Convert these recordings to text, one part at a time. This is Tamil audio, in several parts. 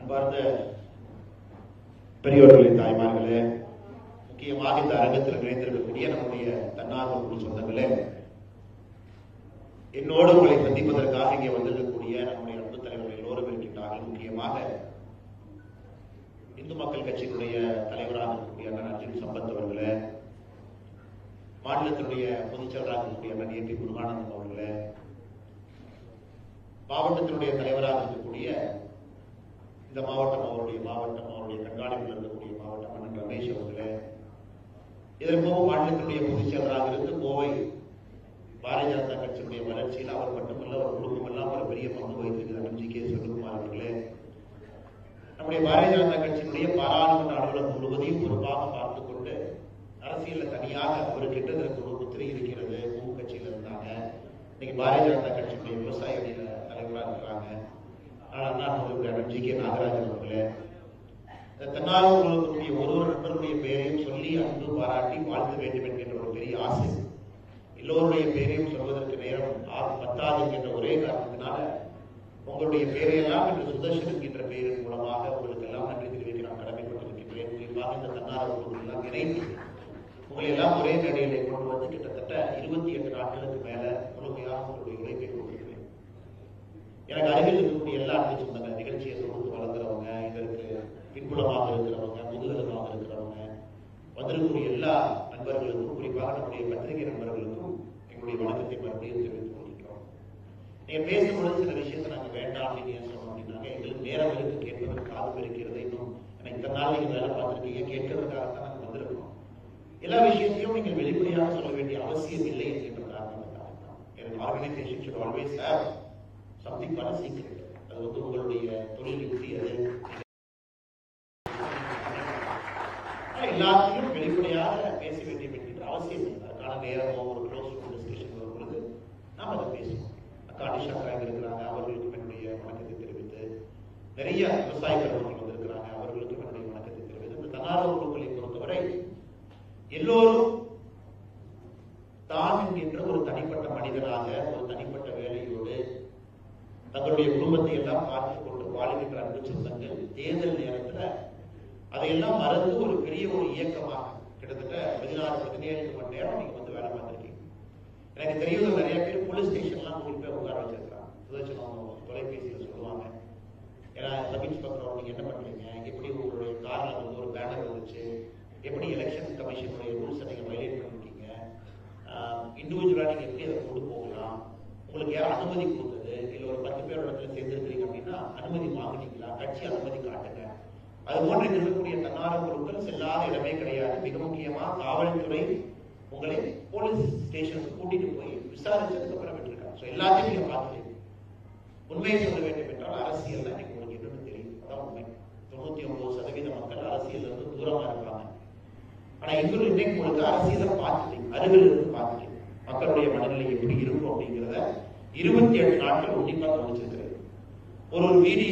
அன்பார்ந்த பெரியோர்களே, தாய்மார்களே, முக்கியமாக இந்த அரங்கத்தில் நிறைந்திருக்கக்கூடிய நம்முடைய தன்னார்வ குழு சொந்தங்களே, என்னோடு உங்களை சந்திப்பதற்காக இங்கே வந்திருக்கக்கூடிய நம்முடைய அன்பு தலைவர்கள் எல்லோரும் இருக்கின்றார்கள். முக்கியமாக இந்து மக்கள் கட்சியினுடைய தலைவராக இருக்கக்கூடிய அண்ணன் அர்ஜுன் சம்பத் அவர்களே, மாநிலத்தினுடைய பொதுச்செயலராக இருக்கக்கூடிய அண்ணன் ஏ பி முருகானந்தம் அவர்களே, மாவட்டத்தினுடைய தலைவராக இருக்கக்கூடிய இந்த மாவட்டம் அவருடைய கண்காணிப்பில் இருக்கக்கூடிய மாவட்டம் அண்ணன் ரமேஷ் அவர்களே, இதற்கு மாநிலத்தினுடைய பொதுச்செயலராக இருந்து கோவை பாரதிய ஜனதா கட்சியினுடைய வளர்ச்சியில் அவர் மட்டுமல்ல, அவர் குடும்பமெல்லாம் ஒரு பெரிய பங்கு வகித்திருக்கிறார் அண்ணன் ஜி கே செல்வகுமார் அவர்களே, நம்முடைய பாரதிய ஜனதா கட்சியினுடைய பாராளுமன்ற அலுவலகம் முழுவதையும் பொறுப்பாக பார்த்துக் கொண்டு அரசியல் தனியாக ஒரு கிட்டத்தட்ட ஒரு முத்திரை இருக்கிறது. மூணு கட்சியில இருந்தாங்க, இன்னைக்கு பாரதிய ஜனதா கட்சியினுடைய விவசாய தலைவராக இருக்கிறாங்க அண்ணன் ஜி கே நாகராஜன் அவர்களே. தன்னார்வலர்களுடைய ஒரு நண்பர்களுடைய பெயரையும் சொல்லி அன்பு பாராட்டி வாழ்த்த வேண்டும் என்கின்ற ஒரு பெரிய ஆசை, எல்லோருடைய பெயரையும் சொல்வதற்கு நேரம் பத்தாது என்கின்ற ஒரே காரணத்தினால உங்களுடைய பெயரையெல்லாம் இன்று சுதர்ஷன் என்கின்ற பெயரின் மூலமாக உங்களுக்கு எல்லாம் நன்றி தெரிவிக்க நான் கடமைப்பட்டிருக்கின்றேன். குறிப்பாக இந்த தன்னார்வலர்கள் எல்லாம் இணைந்து உங்களை எல்லாம் ஒரே மேடையிலே கொண்டு வந்து கிட்டத்தட்ட 28 நாட்களுக்கு மேல முழுமையாக உங்களுடைய உழைப்பை கொடுக்கிறேன். எனக்கு அருகில் இருக்கக்கூடிய எல்லா அன்பு சொந்தங்கள், நிகழ்ச்சியை தொகுத்து வளர்ந்துறவங்க, இதற்கு பின்புலமாக இருக்கிறவங்க, முதுகலமாக இருக்கிறவங்க, வந்திருக்கக்கூடிய எல்லா நண்பர்களுக்கும், குறிப்பாக நம்முடைய பத்திரிகை நண்பர்களுக்கும் எங்களுடைய வணக்கத்தை மறுபடியும் தெரிவித்துக் கொள்கிறோம். நீங்க பேசும்பொழுது சில விஷயத்தை நாங்கள் வேண்டாம் அப்படின்னு ஏன் சொன்னோம் அப்படின்னாங்க, எங்களுக்கு நேரம் இருக்கு, கேட்பதற்கு காலம் இருக்கிறது. இன்னும் ஏன்னா இத்தனை நாள் நீங்க வேலை பார்த்துருக்கீங்க, கேட்கறதுக்காகத்தான் நாங்கள் வந்திருக்கோம். எல்லா விஷயத்தையும் நீங்கள் வெளிப்படையாக சொல்ல வேண்டிய அவசியம் இல்லை என்கின்ற காரணத்துக்காக தான். எனக்கு organisation should always have something for a secret. அது வந்து உங்களுடைய தொழில் யுக்தி. அது எல்லாத்தையும் வெளிப்படையாக பேச வேண்டும் என்கின்ற அவசியம் இல்லை. அதுக்கான நேரமோ ஒரு க்ளோஸ் டிஸ்கஷன் வரும் பொழுது நாம் அதை பேசுவோம். அக்கா அனிஷாக்காக இருக்கிறாங்க, அவர்களுக்கும் என்னுடைய வணக்கத்தை தெரிவித்து, நிறைய விவசாய பெருமக்கள் வந்திருக்கிறாங்க, அவர்களுக்கும் என்னுடைய வணக்கத்தை தெரிவித்து, இந்த தன்னார்வ குழுக்களை பொறுத்தவரை எல்லோரும் தான் என்கின்ற ஒரு தனிப்பட்ட மனிதனாக, ஒரு தனிப்பட்ட வேலையோடு தங்களுடைய குடும்பத்தை எல்லாம் பார்த்துக் கொண்டு வாழ்கின்ற அன்பு சொந்தங்கள் தேர்தல் நேரத்தில் அதையெல்லாம் மறந்து ஒரு பெரிய ஒரு இயக்கமாக கிட்டத்தட்ட 16-17 மணி நேரம் நீங்க வந்து வேலை பார்த்துருக்கீங்க. எனக்கு தெரியும் நிறைய பேர் போலீஸ் ஸ்டேஷன்லாம் கூட்டிட்டு போய் உட்கார வச்சிருக்காங்க. சுதர்சனம் தொலைபேசியில் சொல்லுவாங்க, ஏன்னா சப் இன்ஸ்பெக்டர் நீங்க என்ன பண்றீங்க, எப்படி உங்களுடைய கார்ல வந்து ஒரு பேனர் வந்துச்சு, எப்படி எலெக்ஷன் கமிஷனுடைய ரூல்ஸை நீங்க வயலேட் பண்ணிருக்கீங்க, இண்டிவிஜுவலா நீங்க எப்படி அதை கொண்டு போகலாம், உங்களுக்கு யாரும் அனுமதி கொடுத்தது, இல்ல ஒரு 10 பேர் இடத்துல சேர்ந்திருக்கிறீங்க அப்படின்னா அனுமதி வாங்கினீங்களா, கட்சி அனுமதி காட்டுங்க. அது போன்று இருக்கக்கூடிய தன்னார்வ குழுக்கள் செல்லாத இடமே கிடையாது. மிக முக்கியமா காவல்துறை உங்களை போலீஸ் ஸ்டேஷனுக்கு கூட்டிட்டு போய் விசாரிச்சதுக்கு அப்புறம் விட்டுருக்காங்க. எல்லாத்தையும் நீங்க பார்த்துட்டீங்க. உண்மையை சொல்ல வேண்டும் என்றால் அரசியல் இன்னைக்கு உங்களுக்கு என்னன்னு தெரியும். அதான் உண்மை. 99% மக்கள் அரசியல் இருந்து தூரமா இருப்பாங்க. ஆனா இன்னைக்கு உங்களுக்கு அரசியலை பார்த்துட்டீங்க, அருகில் இருந்து பார்த்துட்டீங்க. மக்களுடைய மனநிலை எப்படி இருக்கும் அப்படிங்கிறத 28 நாட்கள் உன்னிப்பாக கவனிச்சிருக்கிறது. ஒரு வீடு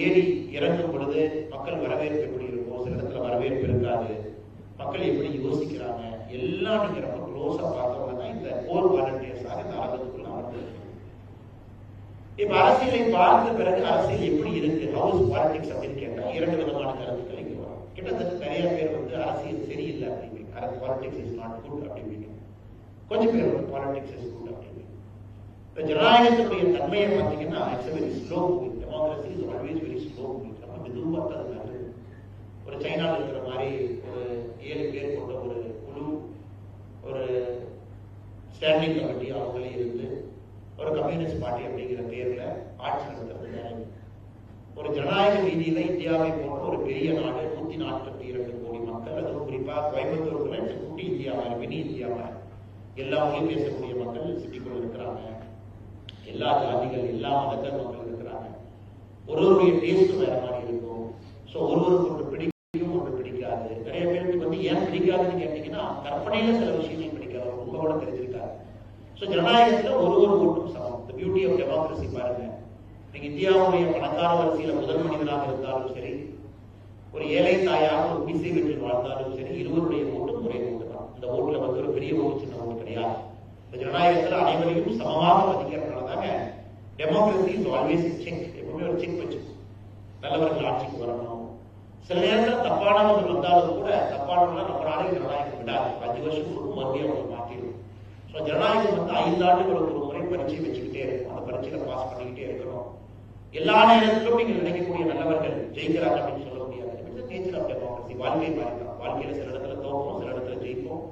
ஏறி இறங்கும் பொழுது மக்கள் வரவேற்பு எப்படி இருக்கும், சில இடத்துல வரவேற்பு இருக்காது, மக்கள் எப்படி யோசிக்கிறாங்க, எல்லாம் நீங்க ரொம்ப க்ளோஸா பார்த்தவங்க தான் இந்த போர் வாலண்டியர்ஸாக இந்த அரங்கத்துக்குள்ள அமர்ந்து. இப்ப அரசியலை பார்த்த பிறகு அரசியல் எப்படி இருக்கு, ஹவுஸ் பாலிடிக்ஸ் அப்படின்னு கேட்டா 2 விதமான கருத்துக்கள் இங்க வரும். கிட்டத்தட்ட நிறைய பேர் வந்து அரசியல் சரியில்லை அப்படிங்க, பாலிடிக்ஸ் இஸ் நாட் குட் அப்படிங்க. கொஞ்சம் பேர் வந்து பாலிடிக்ஸ் இஸ் குட் அப்படிங்க. இந்த ஜனநாயகத்தினுடைய தன்மையை பார்த்தீங்கன்னா it's very slow moving. Democracy is always very slow moving. நம்ம மெதுவாக பார்த்தது நல்லது. ஒரு சைனாவில் இருக்கிற மாதிரி ஒரு 7 பேர் கொண்ட ஒரு குழு, ஒரு ஸ்டாண்டிங் கமிட்டி அவங்களே இருந்து ஒரு கம்யூனிஸ்ட் பார்ட்டி அப்படிங்கிற பேர்ல ஆட்சி நடத்துறது வேலை. ஒரு ஜனநாயக ரீதியில இந்தியாவை போன்ற ஒரு பெரிய நாடு, 142 கோடி மக்கள், அதுவும் குறிப்பா கோயம்புத்தூர்ல குட்டி இந்தியா மாதிரி, மினி இந்தியா மாதிரி எல்லா மொழியும் பேசக்கூடிய மக்கள் சிட்டிக்குள்ள இருக்கிறாங்க. எல்லா ஜாதிகள், எல்லா மதங்கள் மக்கள் இருக்கிறாங்க. ஒருவருடைய டேஸ்ட் வேற மாதிரி இருக்கும். ஸோ ஒருவருக்கு ஒன்று பிடிக்கும், ஒன்று பிடிக்காது. நிறைய பேருக்கு வந்து ஏன் பிடிக்காதுன்னு கேட்டீங்கன்னா கற்பனையில சில விஷயங்கள் பிடிக்காது, உங்களோட தெரிஞ்சிருக்காரு. ஸோ ஜனநாயகத்துல ஒருவர் ஓட்டும் சமம். தி பியூட்டி ஆஃப் டெமோக்ரஸி பாருங்க. நீங்க இந்தியாவுடைய பணக்கார வரிசையில முதல் மனிதனாக இருந்தாலும் சரி, ஒரு ஏழை தாயாக ஒரு பிசை வீட்டில் வாழ்ந்தாலும் சரி, இருவருடைய ஓட்டும் ஒரே ஓட்டு தான். இந்த ஓட்டுல வந்து ஒரு பெரிய ஓட்டு சின்ன ஓட்டு கிடையாது. இந்த ஜனநாயகத்துல அனைவரையும் சமமாக மதிக்கிறதுனாலதாங்க டெமோக்ரஸி இஸ் ஆல்வேஸ் செக். எப்பவுமே ஒரு செக் வச்சு நல்லவர்கள் ஆட்சிக்கு வரணும். சில நேரத்தில் தப்பானவர்கள் வந்தாலும் கூட தப்பானவர்கள் நம்ம நாளைக்கு ஜனநாயகம் விடாது. 5 வருஷத்துக்கு மறுபடியும் அவங்க மாற்றிடும். ஸோ ஜனநாயகம் வந்து 5 ஆண்டுகளுக்கு ஒரு முறை பரீட்சை வச்சுக்கிட்டே இருக்கும். அந்த பரீட்சையில பாஸ் பண்ணிக்கிட்டே இருக்கணும். எல்லா நேரத்திலும் நீங்கள் நினைக்கக்கூடிய நல்லவர்கள் ஜெயிக்கிறாங்க அப்படின்னு சொல்ல முடியாது. நேச்சர் ஆஃப் டெமோக்ரஸி, வாழ்க்கை மாறிக்கலாம். வாழ்க்கையில சில இடத்துல தோற்கும், சில இடத்துல ஜெயிக்கும்.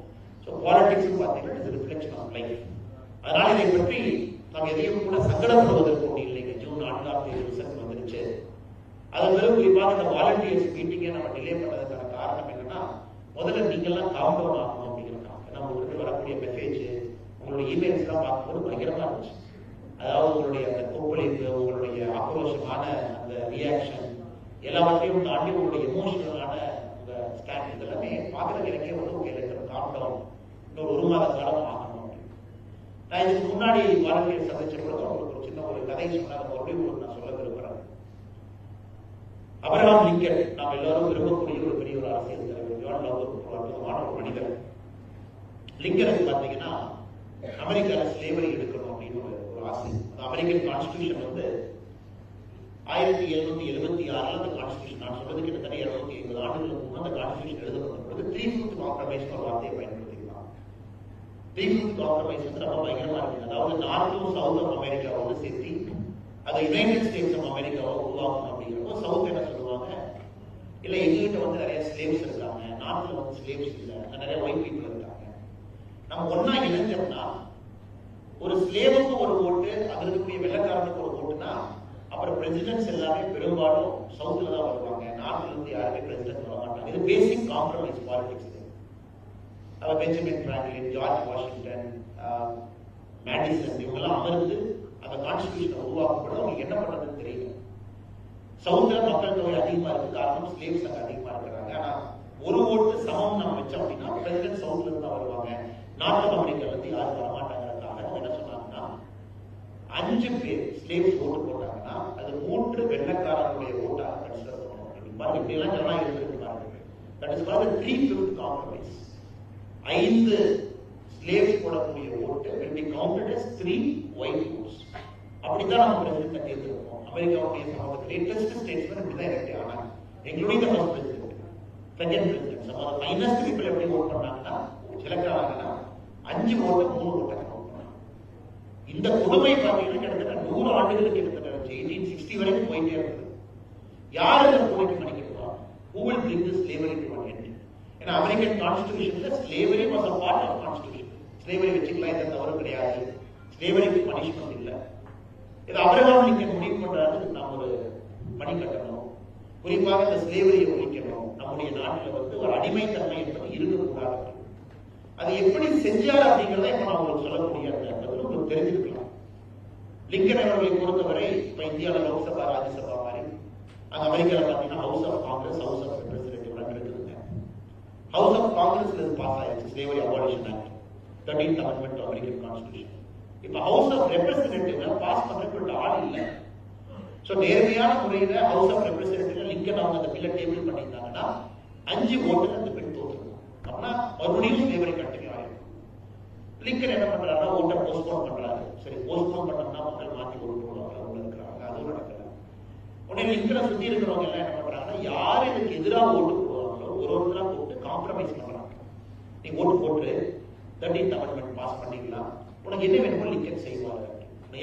ஸோ பாலிடிக்ஸ் பார்த்தீங்கன்னா இட்ஸ் ரிஃப்ளெக்ஷன் ஆஃப் லைஃப். அதனால இதை பற்றி நாம் எதையும் கூட சங்கடப்படுவதற்கு ஒன்று இல்லைங்க. ஜூன் 4 ரிசல்ட் வந்துருச்சு. அதன் பிறகு குறிப்பாக இந்த வாலண்டியர்ஸ் மீட்டிங்கை நம்ம டிலே பண்ணதுக்கான காரணம் என்னன்னா, முதல்ல நீங்கள்லாம் காம் டவுன் ஆகணும் அப்படிங்கிறதுக்காக. ஏன்னா உங்களுக்கு வரக்கூடிய மெசேஜ், உங்களுடைய இமெயில்ஸ் எல்லாம் பார்க்கும்போது பயங்கரமா இருந்துச்சு. அதாவது உங்களுடைய அந்த கொப்பளிப்பு, உங்களுடைய ஆக்ரோஷமான அந்த ரியாக்ஷன் எல்லாவற்றையும் தாண்டி உங்களுடைய எமோஷனலான உங்க ஸ்டாண்ட் இதெல்லாமே பார்க்கறது எனக்கே வந்து ஓகே காம் டவுன், இன்னொரு 1 மாத காலம் ஆகணும். நான் இதுக்கு முன்னாடி வாலண்டியர் சந்திச்ச பொழுது உங்களுக்கு ஒரு சின்ன ஒரு கதை சொன்னாங்க. மறுபடியும் உங்களுக்கு நான் சொல்ல விரும்புகிறேன். அப்ரஹாம் லிங்கன், நாம் எல்லாரும் விரும்பக்கூடிய ஒரு பெரிய ஒரு அரசியல் தலைவர், ஒரு அற்புதமான ஒரு மனிதர். லிங்கனுக்கு பார்த்தீங்கன்னா அமெரிக்கால ஸ்லேவரி எடுக்கணும் அப்படின்னு ஒரு ஆசை. அமெரிக்கன் கான்ஸ்டிடியூஷன் வந்து 1776 அந்த கான்ஸ்டிடியூஷன், நான் சொல்றது கிட்டத்தட்ட 250 ஆண்டுகளுக்கு முன்பு அந்த கான்ஸ்டிடியூஷன் எழுதப்பட்ட பொழுது 3/5 காம்ப்ரமைஸ் ஒரு வார்த்தையை பயன்படுத்திக்கலாம். 3/5 காம்ப்ரமைஸ் வந்து ரொம்ப பயங்கரமா இருக்கு. அதாவது நார்த்தும் சவுத் ஆஃப் அமெரிக்காவோட சேர்த்து அதை யுனைடெட் ஸ்டேட்ஸ் ஆஃப் அமெரிக்காவை உருவாக்கணும் அப்படிங்கிறப்போ சவுத் என்ன சொல்லுவாங்க, இல்லை எங்ககிட்ட வந்து நிறைய ஸ்லேவ்ஸ் இருக்காங்க, நார்த்ல வந்து ஸ்லேவ்ஸ் இல்லை, நிறைய ஒயிட் பீப்புள் இருக்காங்க, நம்ம ஒன்னா இணைஞ்சோம்னா ஒரு ஸ்லேவுக்கு ஒரு ஓட்டு, அது இருக்கக்கூடிய வெள்ளக்காரனுக்கு ஒரு ஓட்டுனா அப்புறம் பிரசிடென்ட்ஸ் எல்லாமே பெரும்பாலும் சவுத்ல தான் வருவாங்க. நார்த்ல இருந்து யாருமே பிரசிடென்ட் வர மாட்டாங்க. இது basic compromise politics. Benjamin Franklin, George Washington, Madison இவங்கெல்லாம் அமர்ந்து அந்த கான்ஸ்டிடியூஷனை உருவாக்கப்படும். அவங்களுக்கு என்ன பண்றதுன்னு தெரியல. சவுத்ல மக்கள் தொகை அதிகமா இருக்கு, காரணம் ஸ்லேவ்ஸ் அங்க அதிகமா இருக்கிறாங்க. ஆனா ஒரு ஓட்டு சமம் நம்ம வச்சோம் அப்படின்னா பிரசிடென்ட் சவுத்ல இருந்து தான் வருவாங்க, நார்த் அமெரிக்கால இருந்து யாரும் வரமாட்டாங்கிறதுக்காக அவங்க என்ன சொன்னாங்கன்னா 5 பேர் ஸ்லேவ்ஸ் ஓட்டு போட்டாங்கன்னா அது 3 வெள்ளக்காரனுடைய ஓட்டாக கன்சிடர் பண்ணணும். இப்படி எல்லாம் ஜனநாயகம் இருக்காங்க. That is called 3/5 compromise. 5 slaves போடக்கூடிய ஓட்டு will be counted as 3 white votes. அப்படிதான் நம்ம பிரசிடென்ட் தேர்ந்தெடுப்போம். அமெரிக்காவுடைய லேட்டஸ்ட் ஸ்டேட்ஸ்மென்ட் இப்படிதான் எலெக்ட் ஆனாங்க, including the first president, second president. So அந்த ஃபைனஸ்ட் பீப்பிள் எப்படி ஓட் பண்ணாங்கன்னா, செலக்ட் ஆனாங்கன்னா 5 ஓட்டு 3 ஓட்டை கவுண்ட் பண்ணாங்க. இந்த கொடுமை பார்த்தீங்கன்னா கிட்டத்தட்ட 100 ஆண்டுகளுக்கு கிட்டத்தட்ட 1860 வரைக்கும் போயிட்டே இருந்தது. யார் இந்த கொடுமைக்கு மன்னிக்கிறா? Who will bring this slavery to an end? ஏன்னா அமெரிக்கன் கான்ஸ்டிடியூஷன்ல slavery was a part of constitution. Slavery வச்சுக்கலாம், எந்த தவறும் கிடையாது, ஸ்லேவரிக்கு பனிஷ்மெண்ட் இல்லை. இது அப்ரஹாம் லிங்கன் முடிவு பண்றாரு, நாம் ஒரு பணி கட்டணும், குறிப்பாக இந்த ஸ்லேவரியை ஒழிக்கணும், நம்முடைய நாட்டில் வந்து ஒரு அடிமைத்தன்மை என்பது இருக்கக்கூடாது. அதை எப்படி செஞ்சார் அப்படிங்கிறத இப்ப நான் உங்களுக்கு சொல்லக்கூடிய உங்களுக்கு தெரிஞ்சிருக்கலாம். லிங்கன் அவர்களை பொறுத்தவரை இப்ப இந்தியாவில் லோக்சபா ராஜ்யசபா மாதிரி, அங்க அமெரிக்காவில் பார்த்தீங்கன்னா House of Congress, House of Representative இருக்குதுங்க. ஹவுஸ் ஆஃப் காங்கிரஸ்ல இருந்து பாஸ் ஆயிடுச்சு slavery abolition act, 13th amendment to American constitution. இப்ப ஹவுஸ் ஆஃப் ரெப்ரசன்டேட்டிவ்ல பாஸ் பண்றதுக்கு ஆள் இல்லை. சோ நேர்மையான முறையில ஹவுஸ் ஆஃப் ரெப்ரசன்டேட்டிவ்ல லிங்கன் அவங்க அந்த பில்ல டேபிள் பண்ணியிருந்தாங்கன்னா 5 ஓட்டுல அந்த பில் தோற்றுருக்கும். அப்படின்னா மறுபடியும் ஸ்லேவரி கண்டினியூ ஆகிடும். லிங்கன் என்ன பண்றாருன்னா ஓட்டை போஸ்ட்போன் பண்றாரு. சரி, போஸ்ட்போன் பண்ணோம்னா மக்கள் மாற்றி ஓட்டு போடுவாங்க, உள்ள இருக்கிறாங்க, அதுவும் நடக்கல. உடனே லிங்கனை சுத்தி இருக்கிறவங்க எல்லாம் என்ன பண்றாங்கன்னா, யாரு இதுக்கு எதிராக ஓட்டு போடுவாங்களோ ஒருத்தரா போட்டு காம்ப்ரமைஸ் பண்றாங்க. நீ ஓட்டு போட்டு 13th அமெண்ட்மெண்ட் பாஸ் பண்ணிக்கலாம், உனக்கு என்ன வேணுமோ லிங்கன் செய்வார்,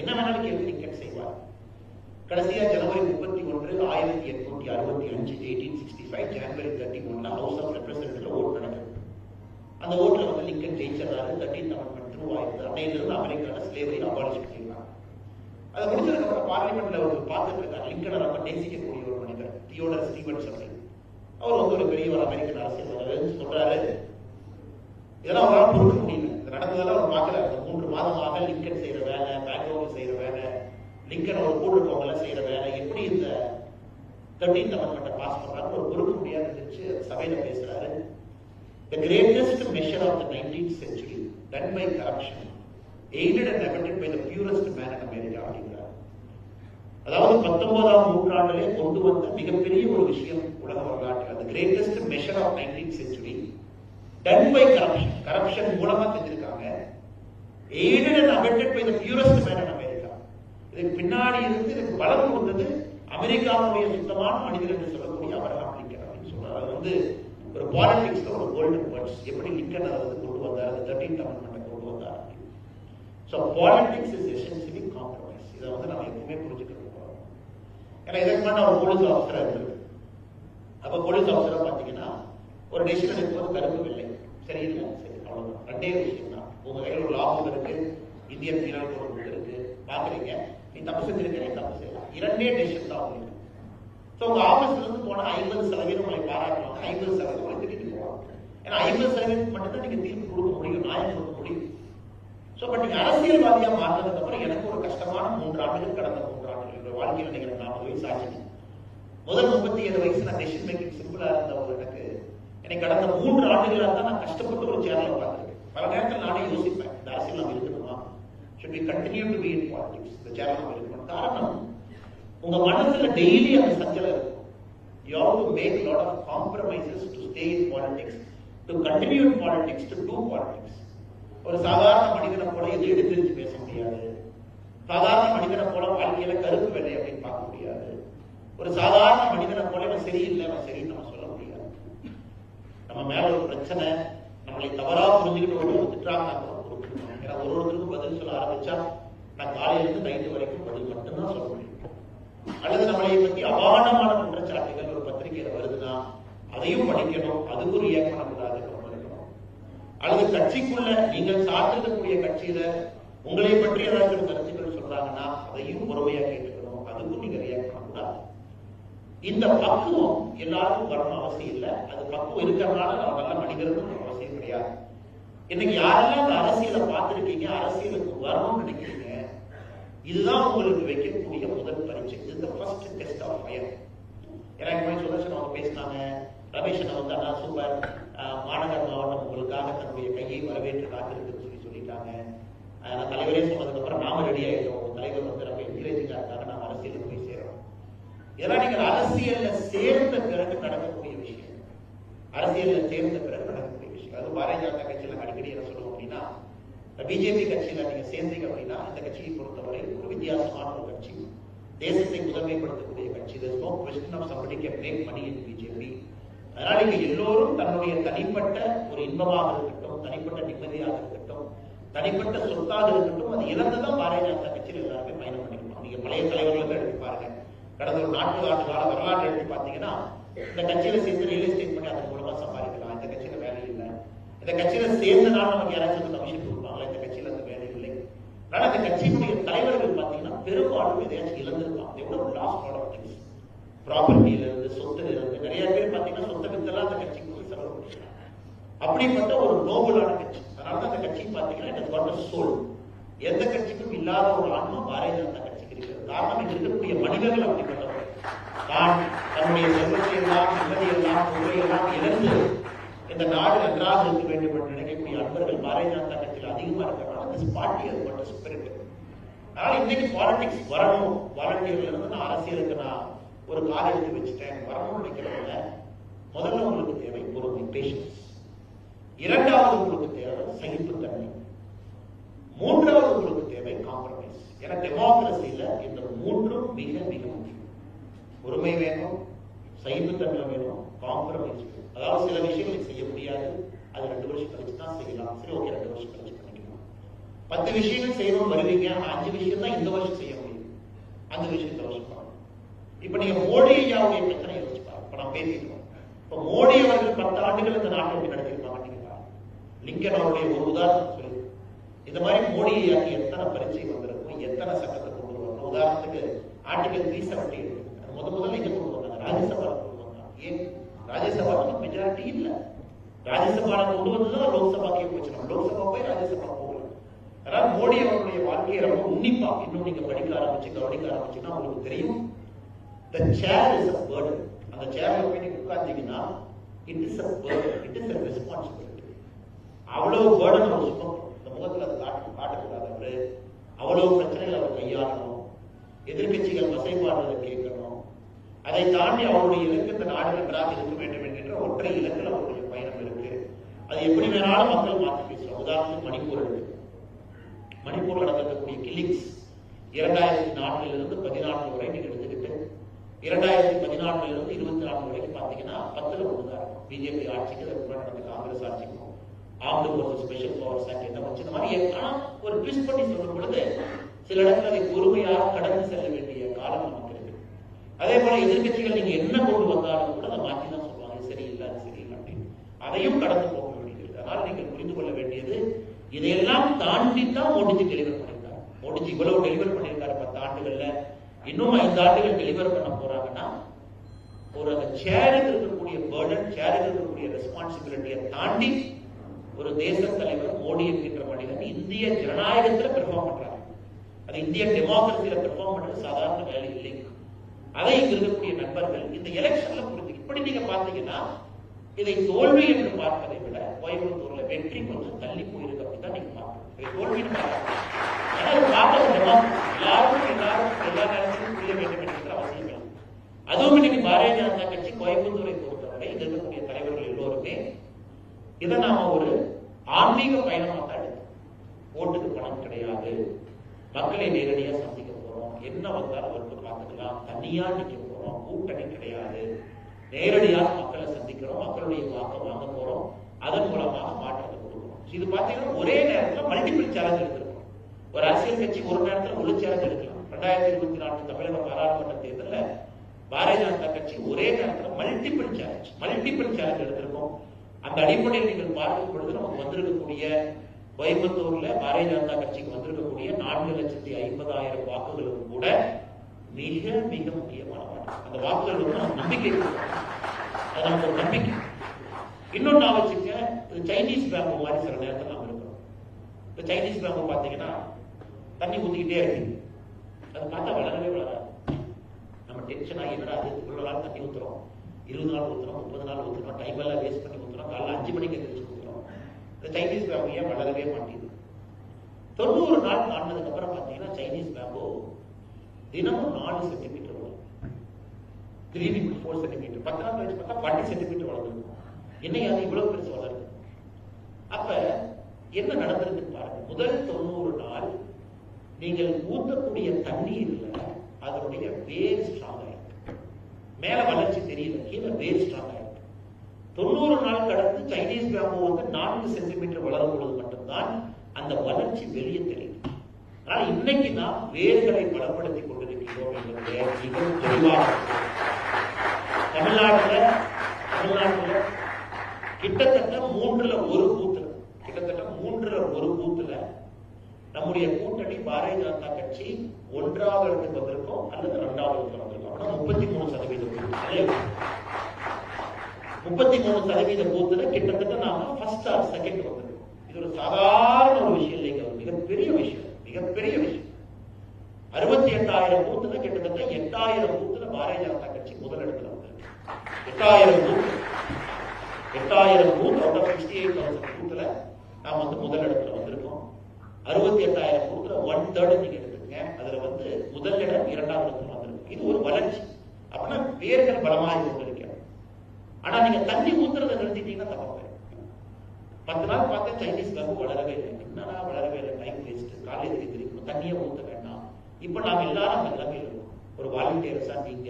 என்ன வேணாலும் கேள்வி லிங்கன் செய்வார். கடைசியா ஜனவரி 31, 1865 1865 ஜனவரி 31 ஹவுஸ் ஆஃப் ரெப்ரசன்டேட்டிவ்ல ஓட் நடக்குது. அந்த ஓட்டுல வந்து லிங்கன் ஜெயிச்சதாரு, 13th அமெண்ட்மெண்ட் த்ரூ ஆயிடுது. அன்னையிலிருந்து அமெரிக்கால ஸ்லேவரி அபாலிஷ் பண்ணிருக்காங்க. அதை முடிச்சதுக்கு அப்புறம் பார்லிமெண்ட்ல ஒரு பார்த்துட்டு இருக்காரு. லிங்கனை ரொம்ப நேசிக்கக்கூடிய ஒரு மனிதர், தியோடர் ஸ்டீவன்ஸ் அப்படி. அவர் வந்து ஒரு பெரிய ஒரு அமெரிக்கன் அரசியல் சொல்றாரு, இதெல்லாம் அவரால் பொறுக்க முடியல. இது நடந்ததெல்லாம் அவர் பார்க்கல. 3 மாதமாக லிங்கன் செய்யற வேலை, பேக்ரவுண்ட் செய்யற வேலை, லிங்கன் ஒரு கூட்டுறவங்கள செய்யற வேலை, எப்படி இந்த 13th அமெண்ட்மெண்ட்டை பாஸ் பண்றாங்க ஒரு பொறுக்க முடியாது இருந்துச்சு. சபையில பேசுறாரு, the greatest measure of the 19th century done by corruption aided and abetted by the purest man in America அப்படிங்கிறார். அதாவது 19ஆம் நூற்றாண்டிலே கொண்டு வந்த மிகப்பெரிய ஒரு விஷயம் உலக வரலாற்றில், the greatest measure of 19th century done by corruption, corruption மூலமா செஞ்சிருக்காங்க, aided and abetted by the purest man in America. இதுக்கு பின்னாடி இருந்து இதுக்கு பலம் கொடுத்தது அமெரிக்காவுடைய சுத்தமான மனிதர் என்று சொல்லக்கூடிய அப்ரஹாம் லிங்கன் அப்படின்னு சொல்றாரு. அது வந்து ஒரு பாலிடிக்ஸ்ல ஒரு கோல்டன் வேர்ட்ஸ். எப்படி லிங்கன் அதை வந்து கொண்டு வந்தார், அந்த 13th அமெண்ட்மெண்ட் கொண்டு வந்தார். So politics is essentially compromise. இதை வந்து நம்ம எப்பவுமே புரிஞ்சுக்கணும். ஏன்னா இதற்கு முன்னாடி ஒரு போலீஸ் ஆஃபீஸரா இருக்கு. அப்ப போலீஸ் ஆஃபீஸரா பாத்தீங்கன்னா ஒரு டெசிஷன் எடுக்கும்போது கருப்பு வெள்ளை சரியில்லை, சரி அவ்வளவுதான். ரெண்டே விஷயம் தான். உங்க கையில் ஒரு லா புக் இருக்கு, இந்தியன் பீனல் கோட் புக் இருக்கு, பாக்குறீங்க, நீ தப்பு செஞ்சிருக்க, நீ தப்பு செய்யலாம். இரண்டே டெசிஷன் தான் உங்களுக்கு. ஸோ உங்க ஆபீஸ்ல இருந்து போன 50% உங்களை பாராட்டுவாங்க, 50% உங்களை திட்டிட்டு போவாங்க. ஏன்னா 50% மட்டும்தான் நீங்க தீர்ப்பு கொடுக்க முடியும், நியாயம் கொடுக்க முடியும். ஸோ பட் நீங்க அரசியல்வாதியா மாறினதுக்கு அப்புறம் எனக்கு ஒரு கஷ்டமான 3 ஆண்டுகள், கடந்த 3 ஆண்டுகள் என்னோட வாழ்க்கையில் நீங்க 40 வயசு ஆச்சு. முதல் 37 வயசு நான் டெசிஷன் மேக்கிங் சிம்பிளா இருந்த ஒரு எனக்கு கடந்த 3 ஆண்டுகளா தான் நான் கஷ்டப்பட்டு ஒரு சேனலை பார்த்திருக்கேன். பல நேரத்தில் நானே யோசிப்பேன், இந்த அரசியல் நம்ம இருக்கணுமா, should we continue to be in politics, இந்த சேனல் நம்ம இருக்கணும். காரணம் உங்க மனசுல டெய்லி அந்த சஞ்சலம் இருக்கும். You have to make a lot of compromises to stay in politics, to continue in politics, to do politics. ஒரு சாதாரண மனிதனை போல எது எடுத்து பேச முடியாது. சாதாரண மனிதனை போல வாழ்க்கையில கருப்பு வெள்ளை அப்படின்னு பார்க்க முடியாது. ஒரு சாதாரண மனிதனை போல அவன் சரியில்லை, அவன் சரின்னு நம்ம சொல்ல முடியாது. நம்ம மேல ஒரு பிரச்சனை, நம்மளை தவறா புரிஞ்சுக்கிட்டு ஒரு திட்டாங்க. ஏன்னா ஒருத்தருக்கும் பதில் சொல்ல ஆரம்பிச்சா நான் காலையிலிருந்து நைட்டு வரைக்கும் பதில் மட்டும்தான் சொல்ல முடியும். அல்லது நம்மளை பத்தி அபாண்டமான குற்றச்சாட்டுகள் ஒரு பத்திரிகையில வருதுன்னா அதையும் படிக்கணும், அதுக்கும் ரியாக்ட் பண்ணக்கூடாது, இருக்கணும். அல்லது கட்சிக்குள்ள நீங்கள் சார்ந்திருக்கக்கூடிய கட்சியில உங்களை பற்றி ஏதாவது கருத்துக்கள் சொல்றாங்கன்னா அதையும் பொறுமையா கேட்டுக்கணும், அதுக்கும் நீங்க ரியாக்ட் பண்ணக்கூடாது. இந்த பக்குவம் எல்லாருக்கும் வரணும் அவசியம் இல்லை. அது பக்குவம் இருக்கிறதுனால நம்ம நல்ல மனிதர்களும் அவசியம் கிடையாது. இன்னைக்கு யாரெல்லாம் அந்த அரசியலை பார்த்திருக்கீங்க, அரசியலுக்கு வரணும்னு நினைக்கிறீங்க, இதுதான் உங்களுக்கு வைக்கக்கூடிய முதல் பரீட்சை. இது ஃபர்ஸ்ட் டெஸ்ட் ஆஃப் ஃபயர். எனக்கு சுதர்ஷன் அவங்க பேசினாங்க, ரமேஷன் வந்து அண்ணா சூப்பர், மாநகர் மாவட்டம் உங்களுக்காக தன்னுடைய கையை வரவேற்று காத்திருக்குன்னு சொல்லிட்டாங்க. தலைவரே சொன்னதுக்கு அப்புறம் நாம ரெடி ஆயிட்டோம், தலைவர் வந்து நம்ம என்கரேஜிங்காக நாம அரசியலுக்கு போய் சேரோம். இதெல்லாம் நீங்கள் அரசியல்ல சேர்ந்த பிறகு நடக்கக்கூடிய விஷயம். அரசியல்ல சேர்ந்த பிறகு நடக்கக்கூடிய விஷயம். அது பாரதிய ஜனதா கட்சியில அடிக்கடி என்ன சொல்லுவோம் அப்படின்னா, பிஜேபி கட்சியில நீங்க சேர்ந்தீங்க அப்படின்னா இந்த கட்சியை பொறுத்தவரை ஒரு வித்தியாசமான ஒரு கட்சி, தேசத்தை முதன்மைப்படுத்தக்கூடிய கட்சி. There's no question of somebody can make money in BJP. அதனால இங்க எல்லோரும் தன்னுடைய தனிப்பட்ட ஒரு இன்பமாக இருக்கட்டும், தனிப்பட்ட நிம்மதியாக இருக்கட்டும், தனிப்பட்ட சொத்தாக இருக்கட்டும், அது இழந்துதான் பாரதிய ஜனதா கட்சியில் எல்லாருமே பயணம் பண்ணிருக்கோம். நீங்க பழைய தலைவர்களுக்கு எடுத்து பாருங்க, கடந்த ஒரு 40 ஆண்டு கால வரலாற்று எடுத்து பாத்தீங்கன்னா இந்த கட்சியில சேர்ந்து ரியல் எஸ்டேட் பண்ணி அதன் மூலமா சம்பாதிக்கலாம். இந்த கட்சியில வேலை இல்லை. இந்த கட்சியில சேர்ந்தனால நமக்கு யாராச்சும் கமிஷன் கொடுப்பாங்களா? இந்த கட்சியில அந்த வேலை இல்லை. அதனால அந்த கட்சியினுடைய தலைவர்கள் பாத்தீங்கன்னா பெரும்பாலும் எதையாச்சும் இழந்திருப்பாங்க. எவ்வளவு லாஸ் ப்ராடக்ட், ப்ராப்பர்ட்டியில இருந்து, சொத்துல இருந்து நிறைய பேர் பாத்தீங்கன்னா சொந்த வித்தெல்லாம் அந்த கட்சிக்கு போய் செலவு பண்ணிக்கலாம். அப்படிப்பட்ட ஒரு நோபலான கட்சி. அதனாலதான் அந்த கட்சி பாத்தீங்கன்னா எனக்கு கொண்ட சோல் எந்த கட்சிக்கும் இல்லாத ஒரு ஆன்மா பாரதிய ஜனதா கட்சிக்கு இருக்கிறது. காரணம் இங்க இருக்கக்கூடிய மனிதர்கள் அப்படிப்பட்டவர்கள் தான் தன்னுடைய செல்வத்தை எல்லாம், நிம்மதியெல்லாம், பொருளையெல்லாம் இழந்து இந்த நாடு நன்றாக இருக்க வேண்டும் என்று நினைக்கக்கூடிய அன்பர்கள் பாரதிய ஜனதா கட்சியில் அதிகமா இருக்கிறனால இந்த பார்ட்டி அது மட்டும் ஸ்பிரிட். அதனால இன்னைக்கு பாலிடிக்ஸ் வரணும், வாலண்டியர்ல இருந்து நான் அரசியலுக்கு நான் ஒரு கால் எடுத்து வச்சுட்டேன் வரணும்னு நினைக்கிறவங்க முதல்ல உங்களுக்கு தேவை பொறுமை, பேஷன்ஸ். இரண்டாவது உங்களுக்கு தேவை சகிப்புத்தன்மை. மூன்றாவது உங்களுக்கு தேவை காம்ப்ரமைஸ். ஏன்னா டெமோக்ரஸியில இந்த மூன்றும் மிக மிக முக்கியம். பொறுமை வேணும், சகிப்புத்தன்மை வேணும், காம்ப்ரமைஸ் வேணும். அதாவது சில விஷயங்களை செய்ய முடியாது, அது 2 வருஷம் கழிச்சு தான் செய்யலாம். சரி, ஓகே, 2 வருஷம் கழிச்சு பண்ணிக்கலாம். 10 விஷயங்கள் செய்யணும் வருவீங்க, 5 விஷயம் தான் இந்த வருஷம் செய்ய முடியும், அந்த விஷயத்தை வருஷம் பண்ணணும். இப்ப நீங்க மோடி ஐயாவுடைய பிரச்சனை யோசிச்சு பாருங்க. இப்ப நான் பேசிக்கிறோம், இப்ப மோடி அவர்கள் 10 ஆண்டுகள் இந்த நாட்டை எப்படி நடத்திருப்பாங்க நீங்க பாருங்க. லிங்கன் அவருடைய ஒரு உதாரணம் சொல்லி இந்த மாதிரி மோடி ஐயாக்கு எத்தனை பரீட்சை வந்திருக்கும், எத்தனை சட்டத்தை கொண்டு வரணும். உதாரணத்துக்கு ஆர்டிகல் 370 முதல்ல இங்க கொண்டு வந்தாங்க, ராஜ்யசபால கொண்டு வந்தாங்க. ஏன் ராஜ்யசபாவுக்கு மெஜாரிட்டி இல்ல, ராஜ்யசபால கொண்டு வந்துதான் லோக்சபாக்கே போச்சு. நம்ம லோக்சபா போய் ராஜ்யசபா போகல. அதனால மோடி அவருடைய வாழ்க்கையை ரொம்ப உன்னிப்பா இன்னும் நீங்க படிக்க ஆரம்பிச்சு கவனிக்க ஆரம்பிச்சுன்னா உங்களுக்கு தெரியும், the chair is a burden. அந்த சேர்ல போய் நீங்க உட்கார்ந்தீங்கன்னா it is a burden, it is a responsibility. அவ்வளவு burden அவர் சுமக்கணும். இந்த முகத்துல அதை காட்டக்கூடாது. அவரு அவ்வளவு பிரச்சனைகள் அவர் கையாளணும், எதிர்கட்சிகள் வசைப்பாடுறதை கேட்கணும். அதை தாண்டி அவருடைய இலக்கு இந்த நாடு நன்றாக இருக்க வேண்டும் என்கின்ற ஒற்றை இலக்கில் அவருடைய பயணம் இருக்கு. அது எப்படி வேணாலும் மக்கள் மாற்றி பேசுறோம். உதாரணத்துக்கு மணிப்பூர் இருக்கு. மணிப்பூர் நடக்கக்கூடிய கில்லிங்ஸ் 2004 14 வரை நீங்க எடுத்துக்கிட்டு 2014 இருந்து 24 வரைக்கும் பாத்தீங்கன்னா 10ல் 1 தான் இருக்கும். பிஜேபி ஆட்சிக்கு அதுக்கு நடந்த காங்கிரஸ் ஆட்சிக்கும் armed forces special powers act என்ன வச்சு இந்த மாதிரி ஒரு ட்விஸ்ட் பண்ணி சொல்லும் பொழுது சில இடத்துல அதை பொறுமையாக கடந்து செல்ல வேண்டிய காலம் நமக்கு இருக்கு. அதே போல எதிர்கட்சிகள் நீங்க என்ன கொண்டு வந்தாலும் கூட அதை மாற்றி தான் சொல்லுவாங்க, இது சரியில்லை அது சரியில்லை அப்படின்னு. அதையும் கடந்து போக வேண்டியது. அதனால நீங்கள் புரிந்து கொள்ள வேண்டியது, இதையெல்லாம் தாண்டி தான் மோடிஜி டெலிவர் பண்ணியிருக்காரு. மோடிஜி இவ்வளவு டெலிவர் பண்ணியிருக்காரு 10 ஆண்டுகள்ல. இன்னும் 5 ஆண்டுகள் டெலிவர் பண்ண போறாங்கன்னா ஒரு அந்த சேருக்கு இருக்கக்கூடிய பேர்டன், சேருக்கு இருக்கக்கூடிய ரெஸ்பான்சிபிலிட்டியை தாண்டி ஒரு தேச தலைவர் மோடி என்கின்ற மனிதன் இந்திய ஜனநாயகத்தில் பெர்ஃபார்ம் பண்றாங்க. அது இந்திய டெமோக்ரஸியில பெர்ஃபார்ம் பண்றது சாதாரண வேலை இல்லைங்க. அதை இங்க இருக்கக்கூடிய நண்பர்கள் இந்த எலெக்ஷன்ல புரிஞ்சு இப்படி நீங்க பாத்தீங்கன்னா இதை தோல்வி என்று பார்ப்பதை விட கோயம்புத்தூர்ல வெற்றி கொஞ்சம் தள்ளி போயிருக்கு அப்படிதான் நீங்க பார்க்கணும். இதை தோல்வின்னு பார்க்கணும். எல்லாரும் எல்லா நேரத்திலும் புரிய வேண்டும் என்கிற அவசியம் இல்லை. அதுவும் இன்னைக்கு பாரதிய ஜனதா கட்சி கோயம்புத்தூரை பொறுத்தவரை இங்க இருக்கக்கூடிய தலைவர்கள் எல்லோருமே இதை நாம ஒரு ஆன்மீக பயணமா தான் எடுத்தோம். ஓட்டுக்கு பணம் கிடையாது, மக்களை நேரடியா சந்திக்க போறோம், என்ன வந்தாலும் வந்து பார்த்துக்கலாம், தனியா நிக்க போறோம், கூட்டணி கிடையாது, நேரடியாக மக்களை சந்திக்கிறோம், மக்களுடைய வாக்க வாங்க போறோம், அதன் மூலமாக மாற்றத்தை கொடுக்கிறோம். இது பாத்தீங்கன்னா ஒரே நேரத்தில் மல்டிபிள் சேலஞ்ச் எடுத்திருக்கோம். ஒரு அரசியல் கட்சி ஒரு நேரத்தில் ஒரு சேலஞ்ச் எடுக்கலாம். 2024 தமிழக பாராளுமன்ற தேர்தலில் பாரதிய ஜனதா கட்சி ஒரே நேரத்தில் மல்டிபிள் சேலஞ்ச் எடுத்திருக்கோம். அந்த அடிப்படையில் நீங்கள் பார்க்கும் பொழுது நமக்கு வந்திருக்கக்கூடிய கோயம்புத்தூர்ல பாரதிய ஜனதா கட்சிக்கு வந்திருக்கக்கூடிய 4,50,000 வாக்குகளும் கூட மிக மிக முக்கியமான வாக்கு. அந்த வாக்குகள் வந்து நம்பிக்கை, அது நமக்கு ஒரு நம்பிக்கை. இன்னொன்னு நான் வச்சுக்க, சைனீஸ் பேங்க் மாதிரி சில நேரத்தில் நாம் இருக்கிறோம். இந்த சைனீஸ் பேங்க் பார்த்தீங்கன்னா தண்ணி ஊற்றிக்கிட்டே இருக்கு, அது பார்த்தா வளரவே வளராது. நம்ம டென்ஷன் ஆகி என்னடா அது இவ்வளவு நாள் தண்ணி ஊற்றுறோம், 20 நாள் ஊற்றுறோம், 30 நாள் ஊற்றுறோம், டைம் எல்லாம் வேஸ்ட் பண்ணி ஊற்றுறோம், காலைல 5 மணிக்கு எதிர்த்து ஊற்றுறோம். இந்த சைனீஸ் பேங்க் ஏன் வளரவே மாட்டேங்குது? 90 நாள் ஆனதுக்கு அப்புறம் பார்த்தீங்கன்னா சைனீஸ் பேங்கோ தினமும் 4 சென்டிமீட்டர் வளரும், 3 சென்டிமீட்டர். 10 நாள் கழிச்சு பார்த்தா 40 சென்டிமீட்டர் வளர்ந்துருக்கும். என்னையா அது இவ்வளவு பெருசு வளருது? அப்ப என்ன நடந்திருக்குன்னு பாருங்க. முதல் 90 நாள் நீங்கள் ஊற்றக்கூடிய தண்ணீர்ல அதனுடைய வேர் ஸ்ட்ராங் ஆயிருக்கு, மேல வளர்ச்சி தெரியல, கீழே வேர் ஸ்ட்ராங் ஆயிருக்கு. 90 நாள் கடந்து சைனீஸ் பேம்பு வந்து 4 சென்டிமீட்டர் வளரும் பொழுது மட்டும்தான் அந்த வளர்ச்சி வெளியே தெரியும். ஆனால் இன்னைக்கு நாம் வேர்களை பலப்படுத்திக் கொண்டிருக்கிறோம் என்பதை மிகவும் தெளிவாக தமிழ்நாட்டுல கிட்டத்தட்ட 3ல் 1 பூத்துல நம்முடைய கூட்டணி பாரதிய ஜனதா கட்சி 1வது இடத்துக்கு வந்திருக்கோம் அல்லது 2வது இடத்துல வந்திருக்கோம். ஆனா 33% பூத்துல கிட்டத்தட்ட நாம ஃபர்ஸ்ட் ஆர் செகண்ட் வந்திருக்கோம். இது ஒரு சாதாரண ஒரு விஷயம் இல்லைங்க, ஒரு மிகப்பெரிய விஷயம். 68,000 பூத்துல கிட்டத்தட்ட 8,000 பூத்துல பாரதிய ஜனதா கட்சி முதல் இடத்துல வந்திருக்கு. 8,000 பூத் அவுட் ஆஃப் 68,000 பூத்துல நாம் வந்து முதல் இடத்துல வந்திருக்கோம். 68,000 பூத்துல 1/3 நீங்க எடுத்துக்கங்க, அதுல வந்து முதல் இடம் 2வது இடத்துல வந்திருக்கும். இது ஒரு வளர்ச்சி. அப்படின்னா வேர்கள் பலமாக கொண்டிருக்கிறது. ஆனா நீங்க தண்ணி ஊத்துறதை நிறுத்திட்டீங்கன்னா தப்பா போயிடும். 10 நாள் பார்த்தா சைனீஸ் பேங்க் வளரவே இல்லை. என்னன்னா வளரவே இல்லை, டைம் வேஸ்ட், காலேஜ் தெரியும், தண்ணியை ஊத்த வேண்டாம். இப்ப நாம எல்லாரும் நிலைமையில் இருக்கோம். ஒரு வாலண்டியர்ஸா நீங்க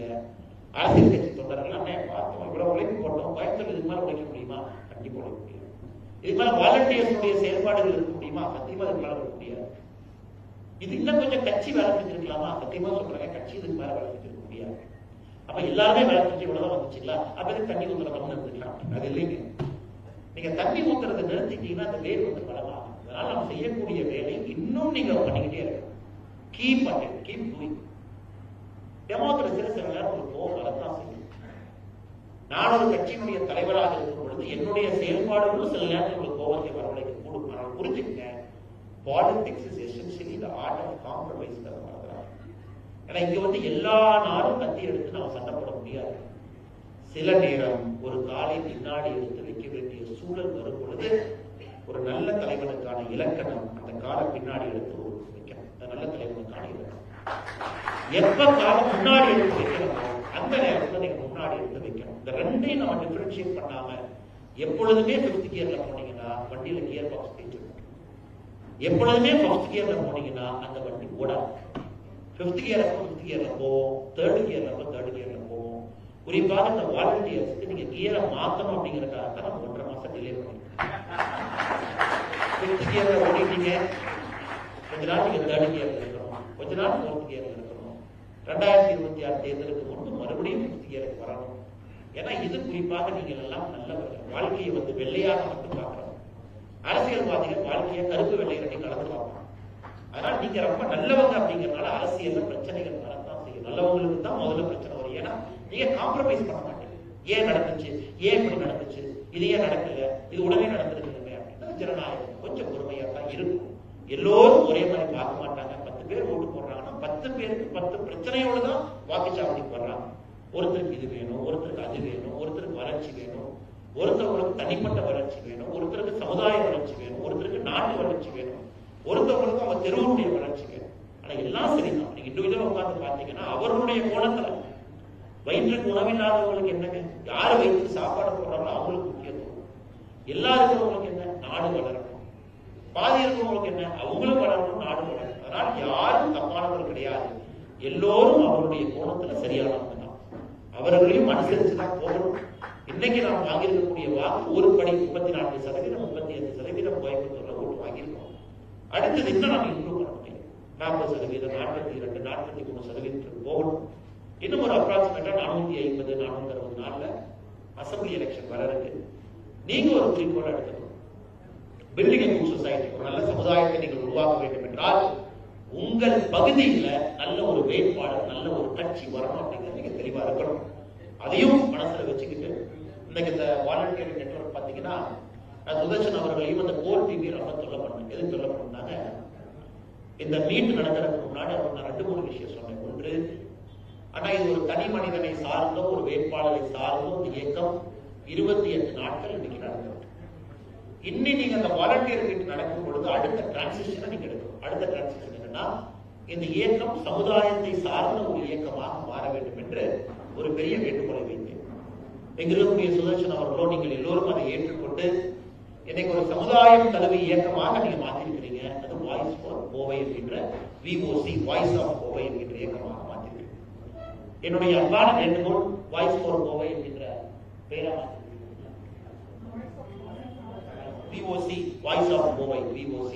அரசியல் கட்சி தொண்டர்கள் பார்த்தோம், இவ்வளவு உழைப்பு போட்டோம், கோயம்புத்தூர் இதுக்கு மேல உழைக்க முடியுமா? கண்டிப்பா உழைக்க முடியும். இதுக்கு மேல வாலண்டியர்ஸுடைய செயல்பாடுகள் இருக்க முடியுமா? சத்தியமா இதுக்கு மேல இருக்க முடியாது. இது இன்னும் கொஞ்சம் கட்சி வேலை செஞ்சிருக்கலாமா? சத்தியமா சொல்றாங்க, கட்சி இதுக்கு மேல வேலை செஞ்சிருக்க முடியாது. அப்ப எல்லாருமே வேலை செஞ்சு இவ்வளவுதான் வந்துச்சுங்களா, அப்ப தண்ணி ஊத்துறதம் இருந்துக்கலாம். அது இல்லைங்க. நீங்க தண்ணி ஊத்துறதை நிறுத்திட்டீங்கன்னா அந்த வேர் வந்து பலமாகும். அதனால நம்ம செய்யக்கூடிய வேலை இன்னும் நீங்க பண்ணிக்கிட்டே இருக்கணும். Keep doing. டெமோக்ரஸில சில நேரம் ஒரு கோபம் வரத்தான் செய்யும். நான் ஒரு கட்சியினுடைய தலைவராக இருக்கும் பொழுது என்னுடைய செயல்பாடுகளும் சில நேரத்தில் ஒரு கோபத்தை வரவழைக்க கூடும். நான் புரிஞ்சுக்கங்க, politics is essentially the art of compromise. ஏன்னா இங்க வந்து எல்லா நாளும் கத்தி எடுத்து நம்ம சண்டை போட முடியாது. சில நேரம் ஒரு காலை பின்னாடி எடுத்து வைக்க வேண்டிய சூழல் வரும் பொழுது ஒரு நல்ல தலைவனுக்கான இலக்கணம் அந்த காலை பின்னாடி எடுத்து வைக்கணும். நல்ல தலைவனுக்கான இலக்கணம் எப்ப காலம் முன்னாடி எடுத்து வைக்கணுமோ அந்த நேரத்தில் நீங்க முன்னாடி எடுத்து வைக்கணும். இந்த ரெண்டையும் நம்ம டிஃபரன்ஷியேட் பண்ணாம எப்பொழுதுமே 5th கியர்ல போனீங்கன்னா வண்டியில கியர் பாக்ஸ் தேய்ச்சிருக்கும். எப்பொழுதுமே 1st கியர்ல போனீங்கன்னா அந்த வண்டி ஓடாது. 5th கியர் அப்போ 5th கியர்ல போவோம், 3rd கியர்ல அப்போ 3rd கியர்ல போவோம். குறிப்பாக இந்த வாலண்டியர்ஸ்க்கு நீங்க கியரை மாத்தணும் அப்படிங்கறதுக்காக தான் 1.5 மாசம் டிலே பண்ணிருக்கோம். 5th கியர்ல ஓடிட்டீங்க, கொஞ்ச நாள் நீங்க 3rd கியர்ல இருக்கணும், கொஞ்ச நாள் 4th கியர்ல இருக்கணும். 2026 தேர்தலுக்கு முன்பு மறுபடியும் 5th கியருக்கு வரணும். ஏன்னா இது குறிப்பாக நீங்கள் எல்லாம் நல்லவர்கள், வாழ்க்கையை வெள்ளையாக மட்டும் பார்க்கணும். அரசியல்வாதிகள் வாழ்க்கையை கருப்பு வெள்ளை ரெண்டி கலந்து பார்க்கணும். அதனால நீங்க ரொம்ப நல்லவங்க அப்படிங்கறதுனால அரசியல்ல பிரச்சனைகள் வரத்தான் செய்யும். நல்லவங்களுக்கு தான் முதல்ல பிரச்சனை வரும். ஏன்னா நீங்க காம்ப்ரமைஸ் பண்ண மாட்டீங்க. ஏன் நடந்துச்சு, ஏன் இப்படி நடந்துச்சு, இது ஏன் நடக்கல, இது உடனே நடந்திருக்குங்க அப்படின்னா ஜனநாயகம் கொஞ்சம் பொறுமையா தான் இருக்கும். எல்லோரும் ஒரே மாதிரி பார்க்க மாட்டாங்க. 10 பேர் ஓட்டு போடுறாங்கன்னா 10 பேருக்கு 10 பிரச்சனையோடு தான் வாக்குச்சாவடிக்கு வர்றாங்க. ஒருத்தருக்கு இது வேணும், ஒருத்தருக்கு அது வேணும், ஒருத்தருக்கு வளர்ச்சி வேணும், ஒருத்தவங்களுக்கு தனிப்பட்ட வளர்ச்சி வேணும், ஒருத்தருக்கு சமுதாய வளர்ச்சி வேணும், ஒருத்தருக்கு நாட்டு வளர்ச்சி வேணும், ஒருத்தவங்களுக்கு அவங்க தெருவுடைய வளர்ச்சி வேணும். ஆனா எல்லாம் சரிதான். நீங்க இண்டிவிஜுவலா உட்கார்ந்து பாத்தீங்கன்னா அவர்களுடைய கோணத்துல வயிற்றுக்கு உணவில்லாதவங்களுக்கு என்னங்க, யாரு வயிற்றுக்கு சாப்பாடு போடுறாங்களோ அவங்களுக்கு முக்கியத்துவம். எல்லாரும் இருக்கிறவங்களுக்கு என்ன, நாடு வளரணும். பாதி இருக்கிறவங்களுக்கு என்ன, அவங்களும் வளரணும், நாடு வளரணும். அதனால யாரும் தப்பானவர்கள் கிடையாது. எல்லோரும் அவருடைய கோணத்துல சரியானவங்க தான். அவர்களையும் அனுசரிச்சுதான் போகணும். இன்னைக்கு நாம் வாங்கியிருக்கக்கூடிய வாக்கு ஒரு படி 34%, 35% கோயம்புத்தூர்ல ஓட்டு வாங்கியிருக்கோம். அடுத்தது இன்னும் நம்ம இம்ப்ரூவ் பண்ண முடியும். 40%, 42, 43% போகணும். இன்னும் ஒரு அப்ராக்சிமேட்டா 450, 460 நாள்ல அசம்பிளி எலெக்ஷன் வர இருக்கு. நீங்க ஒரு குறிக்கோளை எடுத்துக்கணும். பில்டிங் a good society, ஒரு நல்ல சமுதாயத்தை நீங்கள் உருவாக்க வேண்டும் என்றால் உங்கள் பகுதியில நல்ல ஒரு வேட்பாளர், நல்ல ஒரு கட்சி வரணும் அப்படிங்கிறது நீங்க தெளிவா இருக்கணும். அதையும் மனசுல வச்சுக்கிட்டு இன்னைக்கு இந்த வாலண்டியர் நெட்வொர்க் பாத்தீங்கன்னா சுதர்ஷன் அவர்களையும் அந்த கோர் டிவி ரொம்ப சொல்ல பண்ணேன். எது சொல்ல பண்ணாங்க, இந்த மீட் நடக்கிறதுக்கு முன்னாடி அவர் நான் 2-3 விஷயம் சொன்னேன். ஒன்று, ஆனா இது ஒரு தனி மனிதனை சார்ந்தோ ஒரு வேட்பாளரை சார்ந்தோ இந்த இயக்கம் 28 நாட்கள் இன்னைக்கு நடந்தது. இன்னி நீங்க அந்த வாலண்டியர் மீட் நடக்கும் பொழுது அடுத்த டிரான்சிஷனை நீங்க எடுக்கணும். அடுத்த டிரான்சிஷன் என்னன்னா, இந்த இயக்கம் சமுதாயத்தை சார்ந்த ஒரு இயக்கமாக மாற வேண்டும் என்று ஒரு பெரிய வேண்டுகோளை வைத்தேன். எங்கிருக்கக்கூடிய சுதர்ஷன் அவர்களோ நீங்கள் எல்லோரும் அதை ஏற்றுக்கொண்டு இன்னைக்கு ஒரு சமுதாயம் தழுவி இயக்கமாக நீங்க மாற்றிருக்கிறீங்க. அது வாய்ஸ் ஃபார் கோவை என்கின்ற VOC, வாய்ஸ் ஆஃப் கோவை என்கின்ற இயக்கமாக மாற்றிருக்கிறீங்க. என்னுடைய அன்பான வேண்டுகோள், வாய்ஸ் ஃபார் கோவை என்கின்ற பெயரா VOC, voice of Kovai, VOC,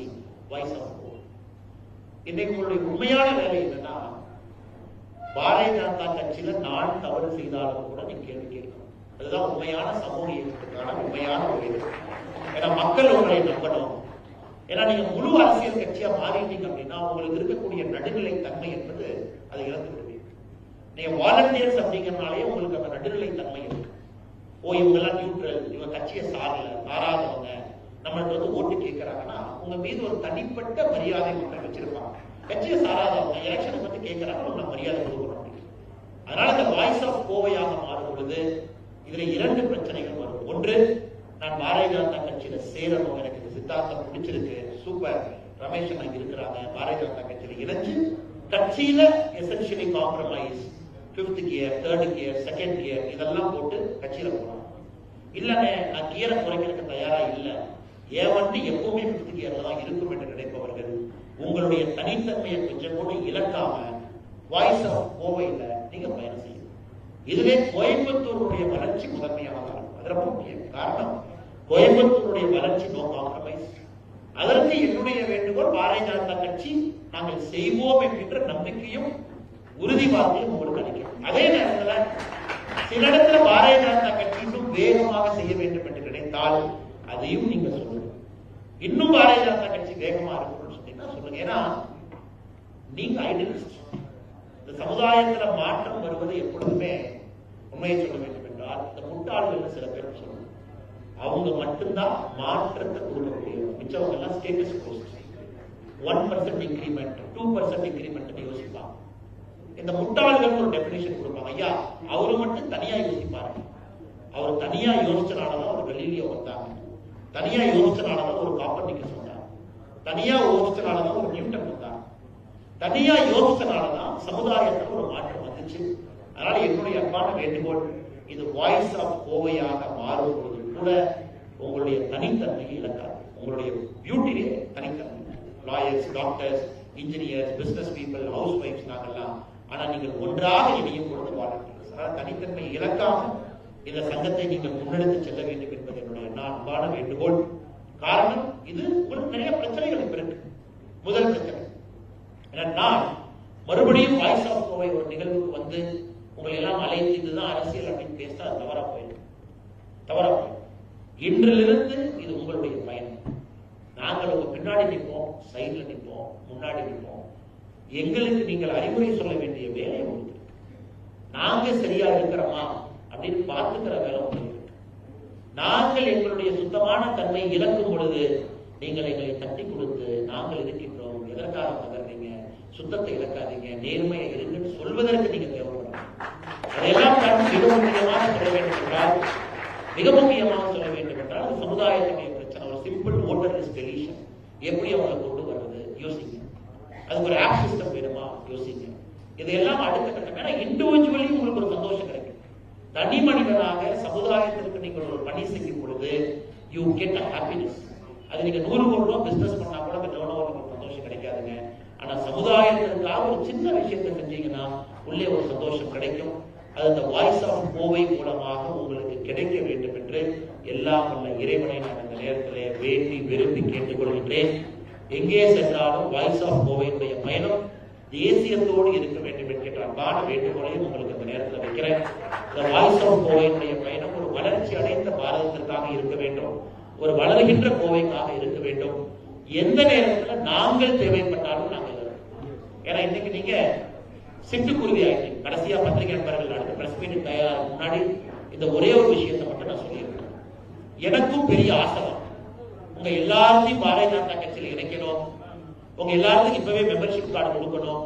voice of Kovai. இன்னைக்கு உங்களுடைய உண்மையான வேலை என்னன்னா, பாரதிய ஜனதா கட்சியில நான் தவறு செய்தாலும் கூட நீங்க கேள்வி கேட்கணும். அதுதான் உண்மையான சமூக இயக்கத்துக்கான உண்மையான ஒரு இது. ஏன்னா மக்கள் உங்களை நம்பணும். ஏன்னா நீங்க முழு அரசியல் கட்சியா மாறிட்டீங்க அப்படின்னா உங்களுக்கு இருக்கக்கூடிய நடுநிலை தன்மை என்பது அதை இழந்து விடுவீங்க. நீங்க வாலண்டியர்ஸ் அப்படிங்கிறனாலே உங்களுக்கு அந்த நடுநிலை தன்மை இருக்கு. ஓ இவங்க எல்லாம் நியூட்ரல், இவங்க கட்சியை சாராதவங்க, நம்மள்ட்ட ஓட்டு கேட்கிறாங்கன்னா உங்க மீது ஒரு தனிப்பட்ட மரியாதை மக்கள் வச்சிருப்பாங்க. கட்சியை சாராதவங்க எலெக்ஷனுக்கு வந்து கேட்கிறாங்க, நம்ம மரியாதை கொடுக்கணும். அதனால இந்த வாய்ஸ் ஆஃப் கோவையாக மாறும் பொழுது இதுல 2 பிரச்சனைகள் வரும். ஒன்று, நான் பாரதிய ஜனதா கட்சியில சேரணும், எனக்கு இந்த சித்தாந்தம் பிடிச்சிருக்கு, சூப்பர், ரமேஷ் அங்க இருக்கிறாங்க, பாரதிய ஜனதா கட்சியில இணைஞ்சு கட்சியில essentially compromise 5th gear, 3rd gear, 2nd gear இதெல்லாம் போட்டு கட்சியில போறாங்க. இல்லனே நான் கியரை குறைக்கிறதுக்கு தயாரா இல்ல, ஏன் வண்டி எப்பவுமே 5th கியர்ல தான் இருக்கும் என்று நினைப்பவர்கள் உங்களுடைய தனித்தன்மையை கொஞ்சம் கூட இழக்காம வாய்ஸ் ஆஃப் கோவையில நீங்க பயணம் செய்யணும். இதுவே கோயம்புத்தூருடைய வளர்ச்சி முதன்மையானதாக இருக்கும். அது ரொம்ப முக்கியம். காரணம், கோயம்புத்தூருடைய வளர்ச்சி நோ காம்ப்ரமைஸ். அதற்கு என்னுடைய வேண்டுகோள், பாரதிய ஜனதா கட்சி நாங்கள் செய்வோம் என்கின்ற நம்பிக்கையும் உறுதி வார்த்தையும் உங்களுக்கு அளிக்கும். அதே நேரத்தில் சில இடத்துல பாரதிய ஜனதா கட்சி இன்னும் வேகமாக செய்ய வேண்டும் என்று நினைத்தால் அதையும் நீங்க சொல்லுங்க. இன்னும் பாரதிய ஜனதா கட்சி வேகமா இருக்கணும்னு சொன்னீங்கன்னா சொல்லுங்க. ஏன்னா நீங்க ஐடியலிஸ்ட். இந்த சமுதாயத்துல மாற்றம் வருவது எப்பொழுதுமே உண்மையை சொல்ல வேண்டும் என்றால் இந்த முட்டாள்கள் சில பேர் சொல்லுவாங்க, அவங்க மட்டும்தான் மாற்றத்தை கொடுக்கக்கூடியவங்க, மிச்சவங்க எல்லாம் ஸ்டேட்டஸ் கோஸ்ட், 1% இன்கிரிமெண்ட், 2% இன்கிரிமெண்ட் யோசிப்பாங்க. இந்த முட்டாள்கள் ஒரு டெபினிஷன் கொடுப்பாங்க. ஐயா அவரு மட்டும் தனியா யோசிப்பாரு, அவர் தனியா யோசிச்சனாலதான் ஒரு கலீலியோ வந்தாங்க, தனியா யோசிச்சனாலதான் ஒரு காப்பர்னிக்கஸ் வந்தாங்க, தனியா யோசிச்சனாலதான் ஒரு நியூட்டன் வந்தாங்க, தனியா யோசிச்சனாலதான் சமுதாயத்தில் ஒரு மாற்றம் வந்துச்சு. அதனால என்னுடைய அன்பான வேண்டுகோள், இது வாய்ஸ் ஆஃப் கோவையாக மாறும் பொழுது கூட உங்களுடைய தனித்தன்மையை இழக்காது. உங்களுடைய பியூட்டிலே தனித்தன்மை. Lawyers, doctors, engineers, business people, ஹவுஸ் ஒய்ஃப்ஸ் நாங்கெல்லாம். ஆனா நீங்கள் ஒன்றாக இணையும் பொழுது வாலண்டியர்ஸ். தனித்தன்மை இழக்காம இந்த சங்கத்தை நீங்கள் முன்னெடுத்து செல்ல வேண்டும் என்பது என்னுடைய அன்பான வேண்டுகோள். காரணம், இது உங்களுக்கு நிறைய பிரச்சனைகள் இப்ப இருக்கு. முதல் பிரச்சனை, நான் மறுபடியும் வாய்ஸ் ஆஃப் கோவை ஒரு நிகழ்வுக்கு வந்து உங்களை எல்லாம் அழைத்து இதுதான் அரசியல் அப்படின்னு பேசினா அது தவறா போயிடும். இன்றிலிருந்து இது உங்களுடைய பயணம். நாங்கள் உங்க பின்னாடி நிற்போம், சைட்ல நிற்போம், முன்னாடி நிற்போம். எங்களுக்கு நீங்கள் அறிவுரை சொல்ல வேண்டிய வேலை உங்களுக்கு. நாங்க சரியா இருக்கிறோமா அப்படின்னு பார்த்துக்கிற வேலை உங்களுக்கு. நாங்கள் எங்களுடைய சுத்தமான தன்மை இழக்கும் பொழுது நீங்கள் எங்களை தட்டி கொடுத்து நாங்கள் இருக்கின்றோம், எதற்காக பகர்றீங்க, சுத்தத்தை இழக்காதீங்க, நேர்மையை இருங்கன்னு சொல்வதற்கு நீங்க தேவைப்படும். அதையெல்லாம் மிக முக்கியமாக சொல்ல வேண்டும் என்றால் சமுதாயத்துடைய பிரச்சனை. ஒரு சிம்பிள் ஓட்டர் லிஸ்ட் டெலிஷன் எப்படி அவங்களை கொண்டு வர்றது யோசிங்க. அதுக்கு ஒரு ஆப் சிஸ்டம் வேணுமா யோசிங்க. இதையெல்லாம் அடுத்த கட்டம். ஏன்னா இண்டிவிஜுவலி உங்களுக்கு ஒரு சந்தோஷம் கிடைக்கும். தனி மனிதனாக சமுதாயத்திற்கு நீங்கள் ஒரு பணி செய்யும் பொழுது யூ கெட் அ ஹாப்பினஸ். அது நீங்க 100 கோடி ரூபாய் பிசினஸ் பண்ணா கூட அந்த டர்னோவர் சந்தோஷம் கிடைக்காதுங்க. ஆனா சமுதாயத்திற்காக ஒரு சின்ன விஷயத்தை செஞ்சீங்கன்னா உள்ளே ஒரு சந்தோஷம் கிடைக்கும். அது அந்த வாய்ஸ் ஆஃப் கோவை மூலமாக உங்களுக்கு கிடைக்க வேண்டும் என்று எல்லாம் வல்ல இறைவனை நான் இந்த நேரத்திலே வேண்டி விரும்பி கேட்டுக்கொள்கின்றேன். எங்கே சென்றாலும் வாய்ஸ் ஆஃப் கோவையினுடைய பயணம் தேசியத்தோடு இருக்க வேண்டும் என்கின்ற அன்பான வேண்டுகோளையும் உங்களுக்கு இந்த நேரத்தில் வைக்கிறேன். இந்த வாய்ஸ் ஆஃப் கோவையினுடைய பயணம் ஒரு வளர்ச்சி அடைந்த பாரதத்திற்காக இருக்க வேண்டும், ஒரு வளர்கின்ற கோவைக்காக இருக்க வேண்டும். எந்த நேரத்தில் நாங்கள் தேவைப்பட்டாலும் நாங்கள். ஏன்னா இன்னைக்கு நீங்க சிட்டுக்குருவி ஆயிட்டீங்க. கடைசியா பத்திரிகை நண்பர்கள் அடுத்த பிரஸ் மீட் தயார் முன்னாடி இந்த ஒரே ஒரு விஷயத்தை மட்டும் நான் சொல்லியிருக்கேன். எனக்கும் பெரிய ஆசை உங்க எல்லாத்தையும் பாரதிய ஜனதா கட்சியில் இணைக்கணும். உங்க எல்லாத்துக்கும் இப்பவே மெம்பர்ஷிப் கார்டு கொடுக்கணும்.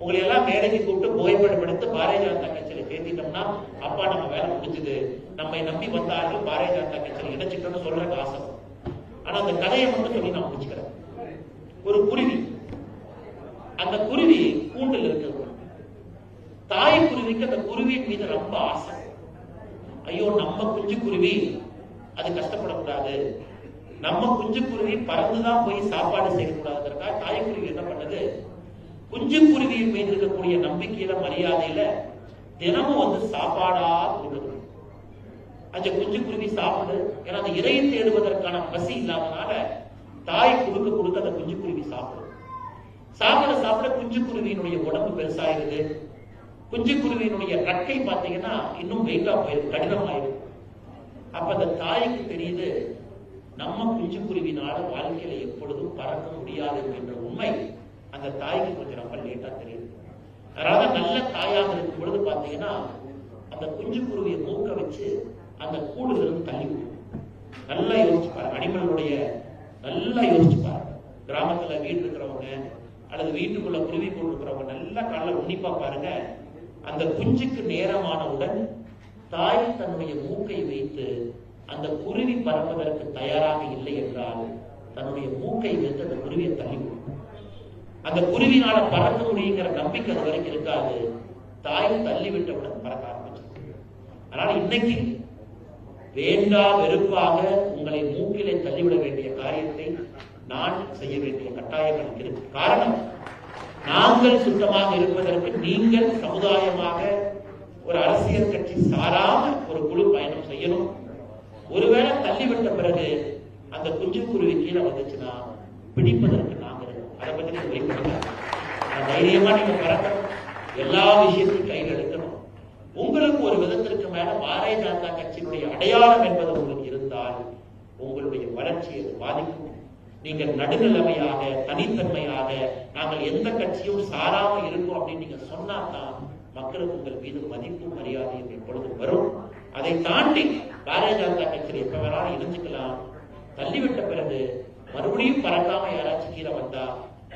உங்களை எல்லாம் மேடைக்கு கூப்பிட்டு புகைப்படம் எடுத்து பாரதிய ஜனதா கட்சியில சேர்த்திட்டோம்னா அப்பா நம்ம வேலை முடிஞ்சது, நம்மை நம்பி வந்தார்கள் பாரதிய ஜனதா கட்சியில் இணைச்சிட்டோம்னு சொல்றதுக்கு ஆசை. ஆனா அந்த கதையை மட்டும் சொல்லி நான் முடிச்சுக்கிறேன். ஒரு குருவி, அந்த குருவி கூண்டில் இருக்கிறது. தாய் குருவிக்கு அந்த குருவியின் மீது ரொம்ப ஆசை. ஐயோ நம்ம குஞ்சு குருவி அது கஷ்டப்படக்கூடாது, நம்ம குஞ்சு குருவி பறந்துதான் போய் சாப்பாடு செய்யக்கூடாதுங்கிறதுக்காக தாய் குருவி என்ன பண்ணது, குஞ்சு குருவியின் மீது இருக்கக்கூடிய நம்பிக்கையில மரியாதையில தினமும் வந்து சாப்பாடா கொடுக்குது. அந்த குஞ்சு குருவி சாப்பிடு. ஏன்னா அந்த இறை தேடுவதற்கான பசி இல்லாதனால தாய் கொடுக்க கொடுக்க அந்த குஞ்சு குருவி சாப்பிடும். சாப்பிட குஞ்சு குருவியினுடைய உடம்பு பெருசாயிருது. குஞ்சு குருவியினுடைய ரக்கை பார்த்தீங்கன்னா இன்னும் வெயிட்டா போயிருக்கு, கடினமாயிருக்கு. அப்ப அந்த தாய்க்கு தெரியுது நம்ம குஞ்சு குருவினால வாழ்க்கையில எப்பொழுதும் பறக்க முடியாது என்ற உண்மை அந்த தாய்க்கு கொஞ்சம் ரொம்ப லேட்டா தெரியுது. அதனால நல்ல தாயாக இருக்கும் பொழுது பாத்தீங்கன்னா அந்த குஞ்சு குருவியை மூக்க வச்சு அந்த கூடுல இருந்து தள்ளி விடும். நல்லா யோசிச்சு பாருங்க, அனிமலுடைய நல்லா யோசிச்சு பாருங்க. கிராமத்துல வீடு இருக்கிறவங்க அல்லது வீட்டுக்குள்ள குருவி கூடு இருக்கிறவங்க நல்லா காலைல உன்னிப்பா பாருங்க. அந்த குஞ்சுக்கு நேரமானவுடன் தாய் தன்னுடைய மூக்கை வைத்து அந்த குருவி பறப்பதற்கு தயாராக இல்லை என்றால் தன்னுடைய மூக்கை வைத்து அந்த குருவியை தள்ளிவிடும். அந்த குருவினால பறக்க முடியுங்கிற நம்பிக்கை அது வரைக்கும் இருக்காது. தாய் தள்ளிவிட்டவுடன் பறக்க ஆரம்பிச்சு. அதனால இன்னைக்கு வேண்டா வெறுப்பாக உங்களை மூக்கிலே தள்ளிவிட வேண்டிய காரியத்தை நான் செய்ய வேண்டிய கட்டாயம் எனக்கு இருக்கு. காரணம், நாங்கள் சுத்தமாக இருப்பதற்கு நீங்கள் சமுதாயமாக ஒரு அரசியல் கட்சி சாராம ஒரு குழு பயணம் செய்யணும். ஒருவேளை தள்ளிவிட்ட பிறகு அந்த குஞ்சு குருவி கீழே வந்துச்சுன்னா பிடிப்பதற்கு நாங்க இருக்கோம். அதை பத்தி நீங்க வைக்கணும். தைரியமா நீங்க பறக்கணும், எல்லா விஷயத்தையும் கையில் எடுக்கணும். உங்களுக்கு ஒரு விதத்திற்கு மேல பாரதிய ஜனதா கட்சியினுடைய அடையாளம் என்பது உங்களுக்கு இருந்தால் உங்களுடைய வளர்ச்சியை பாதிக்கும். நீங்கள் நடுநிலைமையாக தனித்தன்மையாக நாங்கள் எந்த கட்சியும் சாராம இருக்கோம் அப்படின்னு நீங்க சொன்னாதான் மக்களுக்கு உங்கள் மீது மதிப்பும் மரியாதையும் எப்பொழுதும் வரும். அதை தாண்டி பாரதிய ஜனதா கட்சியில் எப்ப வேணாலும் இணைஞ்சுக்கலாம். தள்ளிவிட்ட பிறகு மறுபடியும் பறக்காம யாராச்சும் கீழே வந்தா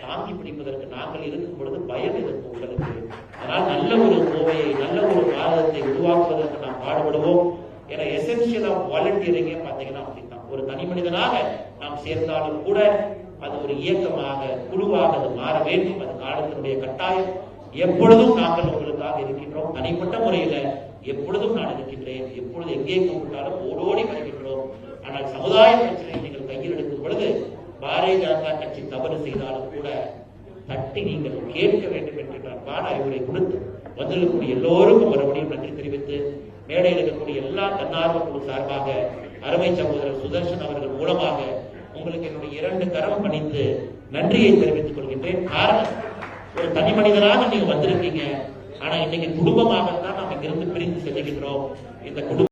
தாங்கி பிடிப்பதற்கு நாங்கள் இருக்கும் பொழுது பயம் எதிர்ப்பு உங்களுக்கு. அதனால் நல்ல ஒரு கோவையை நல்ல ஒரு பாரதத்தை உருவாக்குவதற்கு நாம் பாடுபடுவோம். ஏன்னா எசென்சியல் ஆஃப் வாலண்டியரிங்கே பாத்தீங்கன்னா அப்படித்தான். ஒரு தனி மனிதனாக நாம் சேர்ந்தாலும் கூட அது ஒரு இயக்கமாக குழுவாக அது மாற வேண்டும். அது காலத்தினுடைய கட்டாயம். எப்பொழுதும் நாங்கள் உங்களுக்காக இருக்கின்றோம். தனிப்பட்ட முறையில எப்பொழுதும் நான் இருக்கின்றேன். எப்பொழுது எங்கே கூப்பிட்டாலும் ஓடோடி வருகின்றோம். ஆனால் சமுதாய பிரச்சனையை நீங்கள் கையில் எடுக்கும் பொழுது பாரதிய ஜனதா கட்சி தவறு செய்தாலும் கூட தட்டி நீங்கள் கேட்க வேண்டும் என்று நான் பாட அறிவுரை கொடுத்து வந்திருக்கக்கூடிய எல்லோருக்கும் மறுபடியும் நன்றி தெரிவித்து மேடையில் இருக்கக்கூடிய எல்லா தன்னார்வ குழு சார்பாக அருமை சகோதரர் சுதர்சன் அவர்கள் மூலமாக உங்களுக்கு என்னுடைய 2 கரம் பணிந்து நன்றியை தெரிவித்துக் கொள்கின்றேன். காரணம், ஒரு தனி மனிதனாக நீங்க வந்திருக்கீங்க. ஆனா இன்னைக்கு குடும்பமாகத்தான் நாம் இங்கிருந்து பிரிந்து செல்லுகின்றோம். இந்த குடும்ப